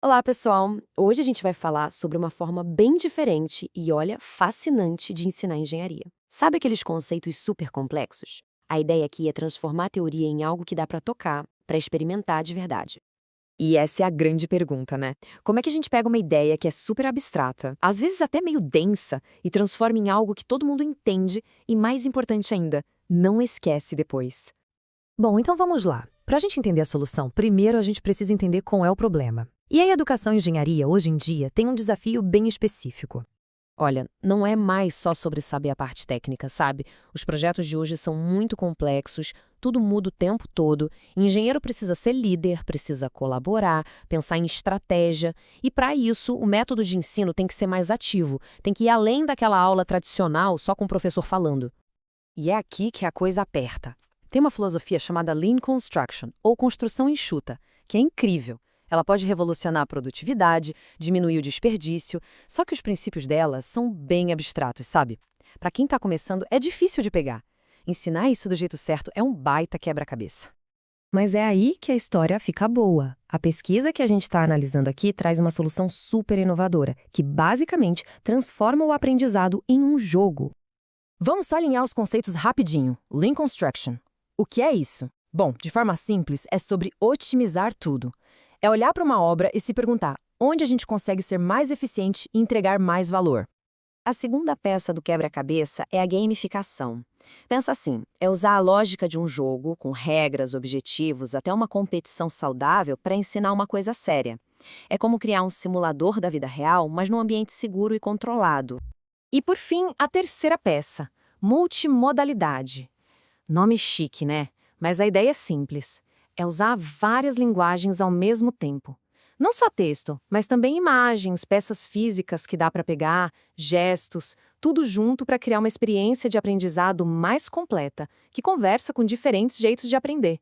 Olá, pessoal! Hoje a gente vai falar sobre uma forma bem diferente e, olha, fascinante de ensinar engenharia. Sabe aqueles conceitos super complexos? A ideia aqui é transformar a teoria em algo que dá para tocar, para experimentar de verdade. E essa é a grande pergunta, né? Como é que a gente pega uma ideia que é super abstrata, às vezes até meio densa, e transforma em algo que todo mundo entende e, mais importante ainda, não esquece depois? Bom, então vamos lá. Para a gente entender a solução, primeiro a gente precisa entender qual é o problema. E a educação e engenharia, hoje em dia, tem um desafio bem específico. Olha, não é mais só sobre saber a parte técnica, sabe? Os projetos de hoje são muito complexos, tudo muda o tempo todo. Engenheiro precisa ser líder, precisa colaborar, pensar em estratégia. E para isso, o método de ensino tem que ser mais ativo, tem que ir além daquela aula tradicional só com o professor falando. E é aqui que a coisa aperta. Tem uma filosofia chamada Lean Construction, ou construção enxuta, que é incrível. Ela pode revolucionar a produtividade, diminuir o desperdício, só que os princípios dela são bem abstratos, sabe? Para quem está começando, é difícil de pegar. Ensinar isso do jeito certo é um baita quebra-cabeça. Mas é aí que a história fica boa. A pesquisa que a gente está analisando aqui traz uma solução super inovadora, que basicamente transforma o aprendizado em um jogo. Vamos só alinhar os conceitos rapidinho. Lean Construction. O que é isso? Bom, de forma simples, é sobre otimizar tudo. É olhar para uma obra e se perguntar onde a gente consegue ser mais eficiente e entregar mais valor. A segunda peça do quebra-cabeça é a gamificação. Pensa assim, é usar a lógica de um jogo, com regras, objetivos, até uma competição saudável para ensinar uma coisa séria. É como criar um simulador da vida real, mas num ambiente seguro e controlado. E por fim, a terceira peça, multimodalidade. Nome chique, né? Mas a ideia é simples. É usar várias linguagens ao mesmo tempo. Não só texto, mas também imagens, peças físicas que dá para pegar, gestos, tudo junto para criar uma experiência de aprendizado mais completa, que conversa com diferentes jeitos de aprender.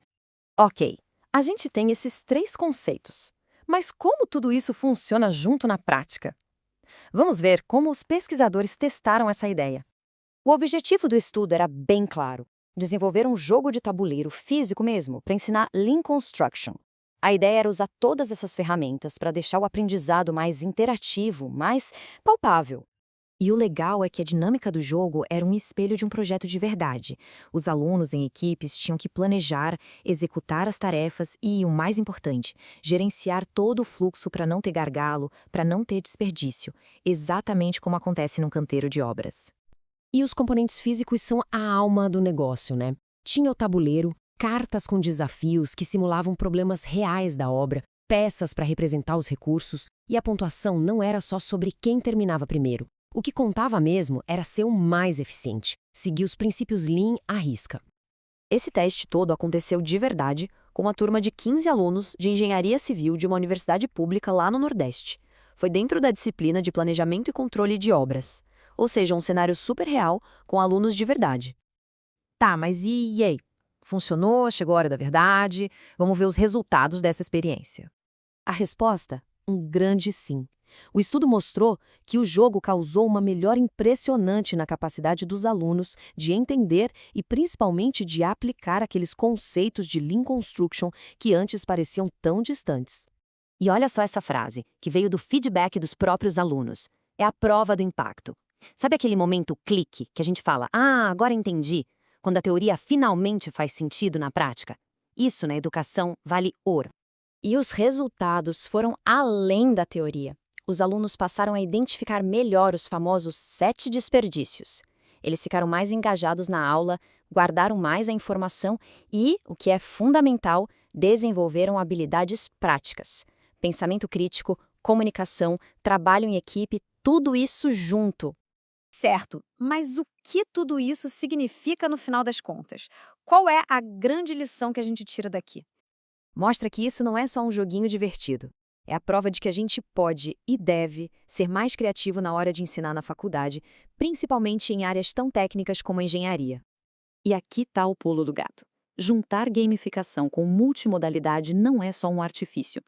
Ok, a gente tem esses três conceitos. Mas como tudo isso funciona junto na prática? Vamos ver como os pesquisadores testaram essa ideia. O objetivo do estudo era bem claro: desenvolver um jogo de tabuleiro físico mesmo, para ensinar Lean Construction. A ideia era usar todas essas ferramentas para deixar o aprendizado mais interativo, mais palpável. E o legal é que a dinâmica do jogo era um espelho de um projeto de verdade. Os alunos em equipes tinham que planejar, executar as tarefas e, o mais importante, gerenciar todo o fluxo para não ter gargalo, para não ter desperdício, exatamente como acontece num canteiro de obras. E os componentes físicos são a alma do negócio, né? Tinha o tabuleiro, cartas com desafios que simulavam problemas reais da obra, peças para representar os recursos, e a pontuação não era só sobre quem terminava primeiro. O que contava mesmo era ser o mais eficiente, seguir os princípios Lean à risca. Esse teste todo aconteceu de verdade com uma turma de 15 alunos de engenharia civil de uma universidade pública lá no Nordeste. Foi dentro da disciplina de planejamento e controle de obras, ou seja, um cenário super real com alunos de verdade. Tá, mas e aí? Funcionou? Chegou a hora da verdade? Vamos ver os resultados dessa experiência. A resposta? Um grande sim. O estudo mostrou que o jogo causou uma melhora impressionante na capacidade dos alunos de entender e principalmente de aplicar aqueles conceitos de Lean Construction que antes pareciam tão distantes. E olha só essa frase, que veio do feedback dos próprios alunos. É a prova do impacto. Sabe aquele momento clique que a gente fala: "Ah, agora entendi", quando a teoria finalmente faz sentido na prática? Isso na educação vale ouro. E os resultados foram além da teoria. Os alunos passaram a identificar melhor os famosos 7 desperdícios. Eles ficaram mais engajados na aula, guardaram mais a informação e, o que é fundamental, desenvolveram habilidades práticas. Pensamento crítico, comunicação, trabalho em equipe, tudo isso junto. Certo, mas o que tudo isso significa no final das contas? Qual é a grande lição que a gente tira daqui? Mostra que isso não é só um joguinho divertido. É a prova de que a gente pode e deve ser mais criativo na hora de ensinar na faculdade, principalmente em áreas tão técnicas como a engenharia. E aqui está o pulo do gato. Juntar gamificação com multimodalidade não é só um artifício.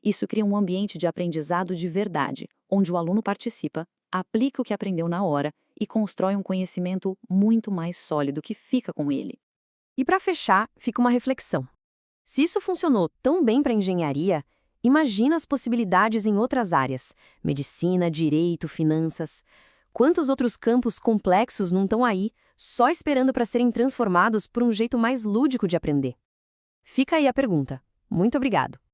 Isso cria um ambiente de aprendizado de verdade, onde o aluno participa, aplica o que aprendeu na hora e constrói um conhecimento muito mais sólido que fica com ele. E para fechar, fica uma reflexão. Se isso funcionou tão bem para a engenharia, Imagina as possibilidades em outras áreas: medicina, direito, finanças. Quantos outros campos complexos não estão aí, só esperando para serem transformados por um jeito mais lúdico de aprender? Fica aí a pergunta. Muito obrigado!